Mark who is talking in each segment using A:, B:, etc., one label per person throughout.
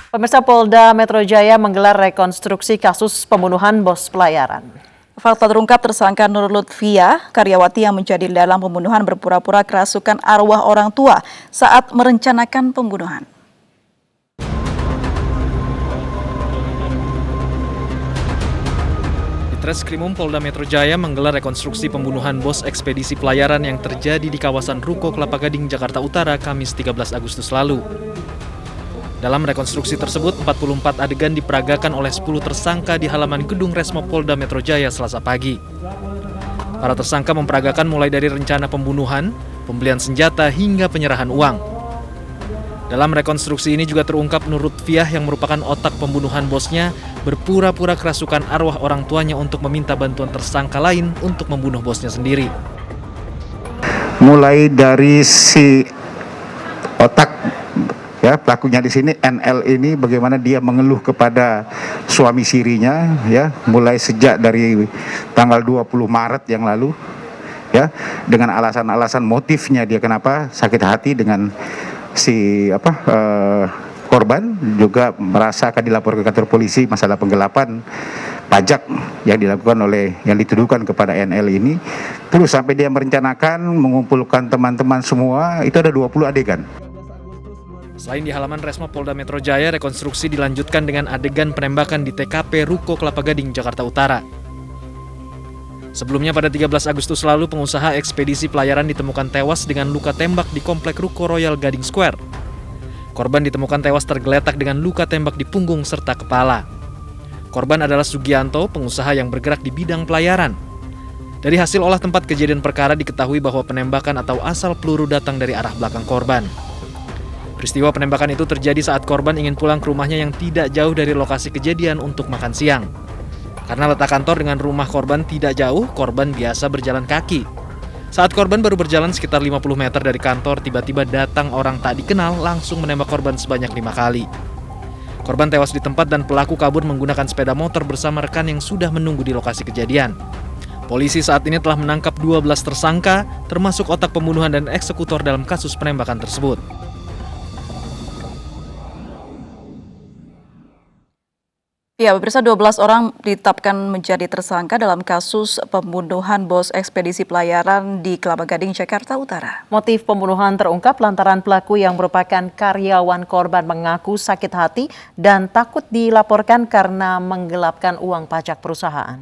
A: Pemirsa, Polda Metro Jaya menggelar rekonstruksi kasus pembunuhan bos pelayaran.
B: Fakta terungkap tersangka Nur Lutfiah, karyawati yang menjadi dalam pembunuhan berpura-pura kerasukan arwah orang tua saat merencanakan pembunuhan.
C: Treskrimum Polda Metro Jaya menggelar rekonstruksi pembunuhan bos ekspedisi pelayaran yang terjadi di kawasan Ruko Kelapa Gading, Jakarta Utara, Kamis 13 Agustus lalu. Dalam rekonstruksi tersebut, 44 adegan diperagakan oleh 10 tersangka di halaman gedung Resmo Polda Metro Jaya Selasa pagi. Para tersangka memperagakan mulai dari rencana pembunuhan, pembelian senjata, hingga penyerahan uang. Dalam rekonstruksi ini juga terungkap Nur Lutfiah yang merupakan otak pembunuhan bosnya berpura-pura kerasukan arwah orang tuanya untuk meminta bantuan tersangka lain untuk membunuh bosnya sendiri.
D: Mulai dari si otak, ya, pelakunya di sini NL ini, bagaimana dia mengeluh kepada suami sirinya, ya, mulai sejak dari tanggal 20 Maret yang lalu, ya, dengan alasan-alasan motifnya dia kenapa sakit hati dengan si korban, juga merasa akan dilapor ke kantor polisi masalah penggelapan pajak yang dilakukan oleh, yang dituduhkan kepada NL ini. Terus sampai dia merencanakan mengumpulkan teman-teman semua, itu ada 20 adegan.
C: Selain di halaman Resmo Polda Metro Jaya, rekonstruksi dilanjutkan dengan adegan penembakan di TKP Ruko Kelapa Gading, Jakarta Utara. Sebelumnya pada 13 Agustus lalu, pengusaha ekspedisi pelayaran ditemukan tewas dengan luka tembak di Komplek Ruko Royal Gading Square. Korban ditemukan tewas tergeletak dengan luka tembak di punggung serta kepala. Korban adalah Sugianto, pengusaha yang bergerak di bidang pelayaran. Dari hasil olah tempat kejadian perkara diketahui bahwa penembakan atau asal peluru datang dari arah belakang korban. Peristiwa penembakan itu terjadi saat korban ingin pulang ke rumahnya yang tidak jauh dari lokasi kejadian untuk makan siang. Karena letak kantor dengan rumah korban tidak jauh, korban biasa berjalan kaki. Saat korban baru berjalan sekitar 50 meter dari kantor, tiba-tiba datang orang tak dikenal langsung menembak korban sebanyak 5 kali. Korban tewas di tempat dan pelaku kabur menggunakan sepeda motor bersama rekan yang sudah menunggu di lokasi kejadian. Polisi saat ini telah menangkap 12 tersangka, termasuk otak pembunuhan dan eksekutor dalam kasus penembakan tersebut.
B: Ya, pemirsa, 12 orang ditetapkan menjadi tersangka dalam kasus pembunuhan bos ekspedisi pelayaran di Kelapa Gading, Jakarta Utara.
A: Motif pembunuhan terungkap lantaran pelaku yang merupakan karyawan korban mengaku sakit hati dan takut dilaporkan karena menggelapkan uang pajak perusahaan.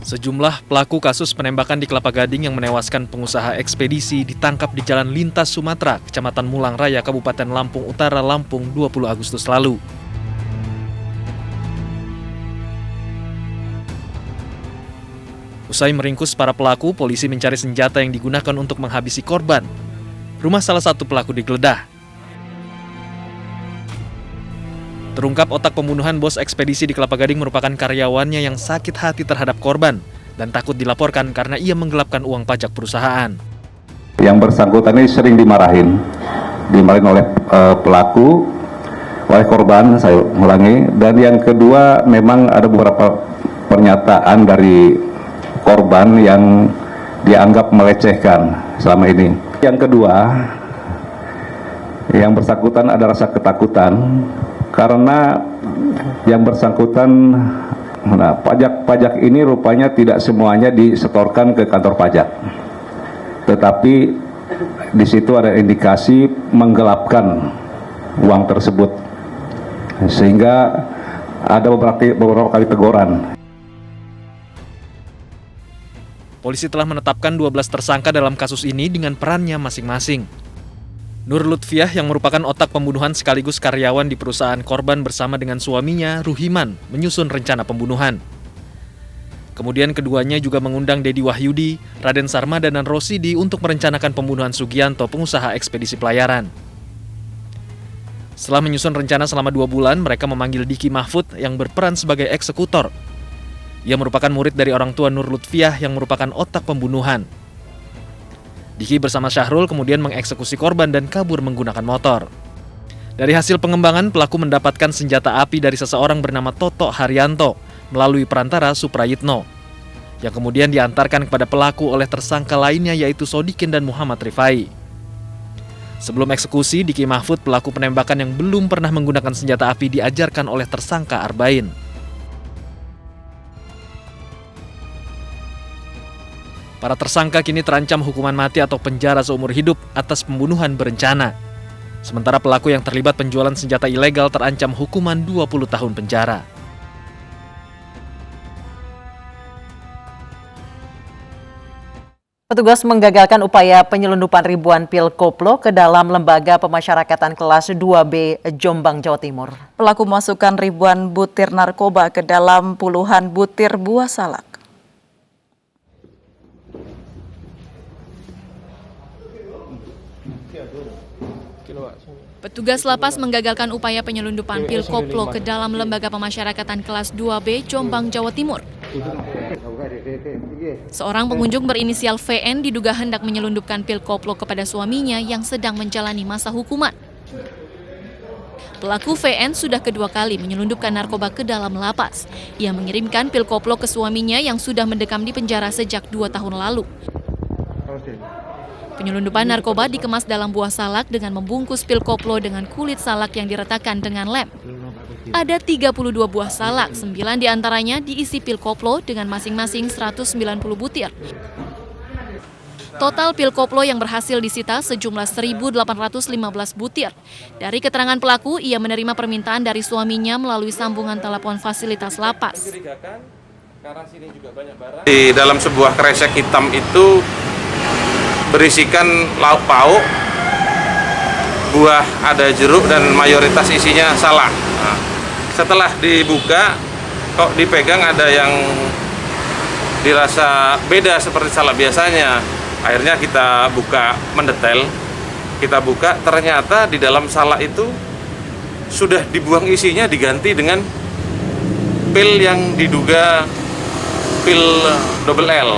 C: Sejumlah pelaku kasus penembakan di Kelapa Gading yang menewaskan pengusaha ekspedisi ditangkap di Jalan Lintas Sumatera, Kecamatan Mulang Raya, Kabupaten Lampung Utara, Lampung, 20 Agustus lalu. Usai meringkus para pelaku, polisi mencari senjata yang digunakan untuk menghabisi korban. Rumah salah satu pelaku digeledah. Terungkap otak pembunuhan bos ekspedisi di Kelapa Gading merupakan karyawannya yang sakit hati terhadap korban dan takut dilaporkan karena ia menggelapkan uang pajak perusahaan.
E: Yang bersangkutan ini sering dimarahin oleh pelaku, oleh korban, saya ulangi. Dan yang kedua, memang ada beberapa pernyataan dari korban yang dianggap melecehkan selama ini. Yang kedua, yang bersangkutan ada rasa ketakutan karena yang bersangkutan, pajak ini rupanya tidak semuanya disetorkan ke kantor pajak, tetapi di situ ada indikasi menggelapkan uang tersebut, sehingga ada beberapa kali teguran.
C: Polisi telah menetapkan 12 tersangka dalam kasus ini dengan perannya masing-masing. Nur Lutfiah yang merupakan otak pembunuhan sekaligus karyawan di perusahaan korban bersama dengan suaminya, Ruhiman, menyusun rencana pembunuhan. Kemudian keduanya juga mengundang Dedi Wahyudi, Raden Sarmada, dan Rosidi untuk merencanakan pembunuhan Sugianto, pengusaha ekspedisi pelayaran. Setelah menyusun rencana selama 2 bulan, mereka memanggil Diki Mahfud yang berperan sebagai eksekutor. Ia merupakan murid dari orang tua Nur Lutfiah yang merupakan otak pembunuhan. Diki bersama Syahrul kemudian mengeksekusi korban dan kabur menggunakan motor. Dari hasil pengembangan, pelaku mendapatkan senjata api dari seseorang bernama Toto Haryanto melalui perantara Suprayitno. yang kemudian diantarkan kepada pelaku oleh tersangka lainnya yaitu Sodikin dan Muhammad Rifai. Sebelum eksekusi, Diki Mahfud, pelaku penembakan yang belum pernah menggunakan senjata api, diajarkan oleh tersangka Arbain. Para tersangka kini terancam hukuman mati atau penjara seumur hidup atas pembunuhan berencana. Sementara pelaku yang terlibat penjualan senjata ilegal terancam hukuman 20 tahun penjara.
A: Petugas menggagalkan upaya penyelundupan ribuan pil koplo ke dalam lembaga pemasyarakatan kelas 2B Jombang, Jawa Timur.
B: Pelaku memasukkan ribuan butir narkoba ke dalam puluhan butir buah salak.
F: Petugas lapas menggagalkan upaya penyelundupan pil koplo ke dalam lembaga pemasyarakatan kelas 2B Jombang, Jawa Timur. Seorang pengunjung berinisial VN diduga hendak menyelundupkan pil koplo kepada suaminya yang sedang menjalani masa hukuman. Pelaku VN sudah kedua kali menyelundupkan narkoba ke dalam lapas. Ia mengirimkan pil koplo ke suaminya yang sudah mendekam di penjara sejak 2 tahun lalu. Penyelundupan narkoba dikemas dalam buah salak dengan membungkus pil koplo dengan kulit salak yang diretakan dengan lem. Ada 32 buah salak, 9 diantaranya diisi pil koplo dengan masing-masing 190 butir. Total pil koplo yang berhasil disita sejumlah 1.815 butir. Dari keterangan pelaku, ia menerima permintaan dari suaminya melalui sambungan telepon fasilitas lapas.
G: Di dalam sebuah kresek hitam itu berisikan lauk pauk, buah ada jeruk dan mayoritas isinya salak. Nah, setelah dibuka, kok dipegang ada yang dirasa beda seperti salak biasanya. Akhirnya kita buka mendetail, kita buka ternyata di dalam salak itu sudah dibuang isinya, diganti dengan pil yang diduga pil double L.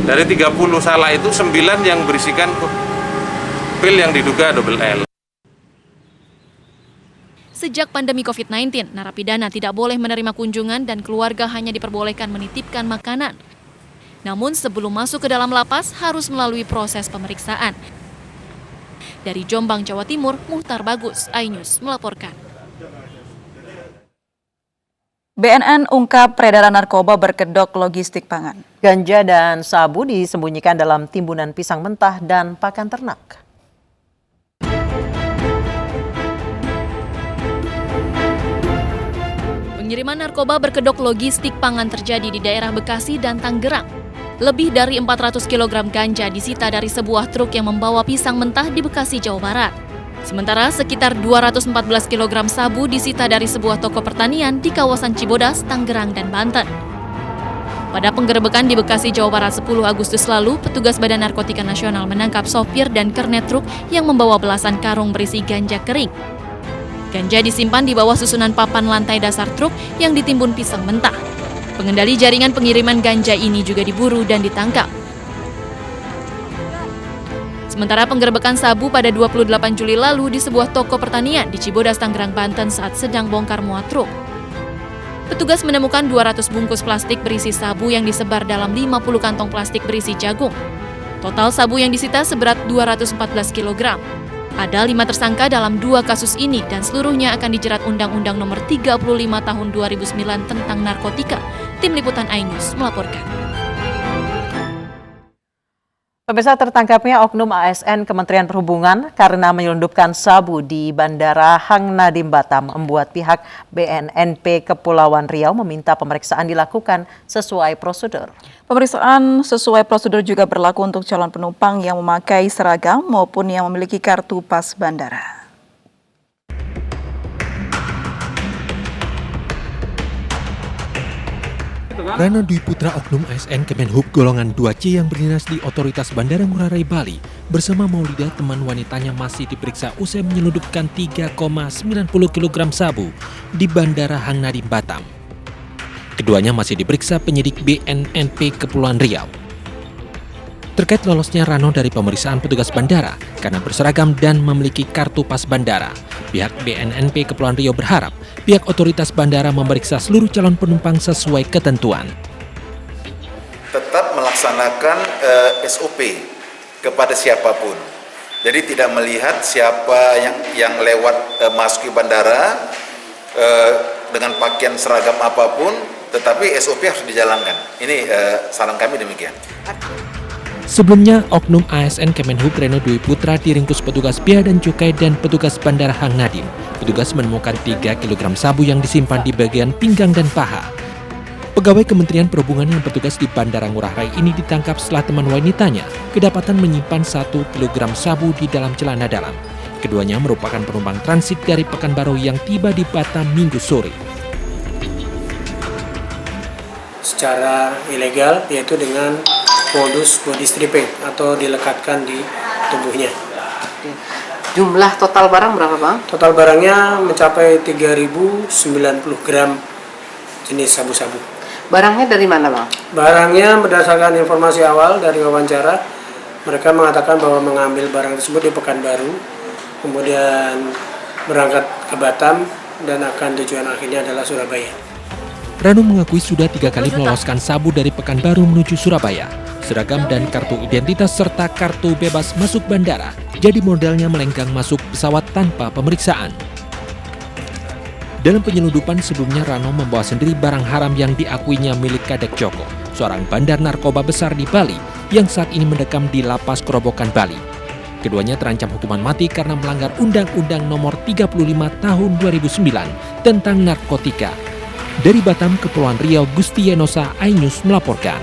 G: Dari 30 salak itu 9 yang berisikan pil yang diduga double L.
F: Sejak pandemi COVID-19, narapidana tidak boleh menerima kunjungan dan keluarga hanya diperbolehkan menitipkan makanan. Namun sebelum masuk ke dalam lapas harus melalui proses pemeriksaan. Dari Jombang, Jawa Timur, Muhtar Bagus, iNews melaporkan.
B: BNN ungkap peredaran narkoba berkedok logistik pangan.
A: Ganja dan sabu disembunyikan dalam timbunan pisang mentah dan pakan ternak.
F: Pengiriman narkoba berkedok logistik pangan terjadi di daerah Bekasi dan Tangerang. Lebih dari 400 kg ganja disita dari sebuah truk yang membawa pisang mentah di Bekasi, Jawa Barat. Sementara sekitar 214 kg sabu disita dari sebuah toko pertanian di kawasan Cibodas, Tangerang, dan Banten. Pada penggerebekan di Bekasi, Jawa Barat 10 Agustus lalu, petugas Badan Narkotika Nasional menangkap sopir dan kernet truk yang membawa belasan karung berisi ganja kering. Ganja disimpan di bawah susunan papan lantai dasar truk yang ditimbun pisang mentah. Pengendali jaringan pengiriman ganja ini juga diburu dan ditangkap. Sementara penggerebekan sabu pada 28 Juli lalu di sebuah toko pertanian di Cibodas, Tangerang, Banten saat sedang bongkar muat truk. Petugas menemukan 200 bungkus plastik berisi sabu yang disebar dalam 50 kantong plastik berisi jagung. Total sabu yang disita seberat 214 kg. Ada 5 tersangka dalam 2 kasus ini dan seluruhnya akan dijerat Undang-Undang Nomor 35 Tahun 2009 tentang narkotika. Tim Liputan iNews melaporkan.
A: Pemirsa, tertangkapnya oknum ASN Kementerian Perhubungan karena menyelundupkan sabu di Bandara Hang Nadiem Batam membuat pihak BNNP Kepulauan Riau meminta pemeriksaan dilakukan sesuai prosedur.
B: Pemeriksaan sesuai prosedur juga berlaku untuk calon penumpang yang memakai seragam maupun yang memiliki kartu pas bandara.
H: Rano Dwi Putra, oknum ASN Kemenhub golongan 2C yang berdinas di Otoritas Bandara Ngurah Rai Bali bersama Maulida, teman wanitanya, masih diperiksa usai menyelundupkan 3,90 kg sabu di Bandara Hang Nadiem Batam. Keduanya masih diperiksa penyidik BNNP Kepulauan Riau. Terkait lolosnya Rano dari pemeriksaan petugas bandara karena berseragam dan memiliki kartu pas bandara, pihak BNNP Kepulauan Riau berharap pihak otoritas bandara memeriksa seluruh calon penumpang sesuai ketentuan.
I: melaksanakan SOP kepada siapapun. Jadi tidak melihat siapa yang lewat masuk ke bandara dengan pakaian seragam apapun, tetapi SOP harus dijalankan. Ini saran kami demikian.
H: Sebelumnya, oknum ASN Kemenhub Reno Dwi Putra diringkus petugas Bea dan Cukai dan petugas Bandara Hang Nadiem. Petugas menemukan 3 kg sabu yang disimpan di bagian pinggang dan paha. Pegawai Kementerian Perhubungan yang bertugas di Bandara Ngurah Rai ini ditangkap setelah teman wanitanya kedapatan menyimpan 1 kg sabu di dalam celana dalam. Keduanya merupakan penumpang transit dari Pekanbaru yang tiba di Batam Minggu sore.
J: Secara ilegal, yaitu dengan modus body stripping atau dilekatkan di tubuhnya.
K: Jumlah total barang berapa, Bang?
J: Total barangnya mencapai 3090 gram jenis sabu-sabu.
K: Barangnya dari mana, Bang?
J: Barangnya berdasarkan informasi awal dari wawancara, mereka mengatakan bahwa mengambil barang tersebut di Pekanbaru, kemudian berangkat ke Batam, dan akan tujuan akhirnya adalah Surabaya.
H: Rano mengakui sudah 3 kali meloloskan sabu dari Pekanbaru menuju Surabaya. Seragam dan kartu identitas serta kartu bebas masuk bandara jadi modalnya melenggang masuk pesawat tanpa pemeriksaan. Dalam penyeludupan sebelumnya, Rano membawa sendiri barang haram yang diakuinya milik Kadek Joko, seorang bandar narkoba besar di Bali yang saat ini mendekam di Lapas Kerobokan Bali. Keduanya terancam hukuman mati karena melanggar Undang-Undang Nomor 35 Tahun 2009 tentang narkotika. Dari Batam, Kepulauan Riau, Gusti Yenosa Ainus melaporkan.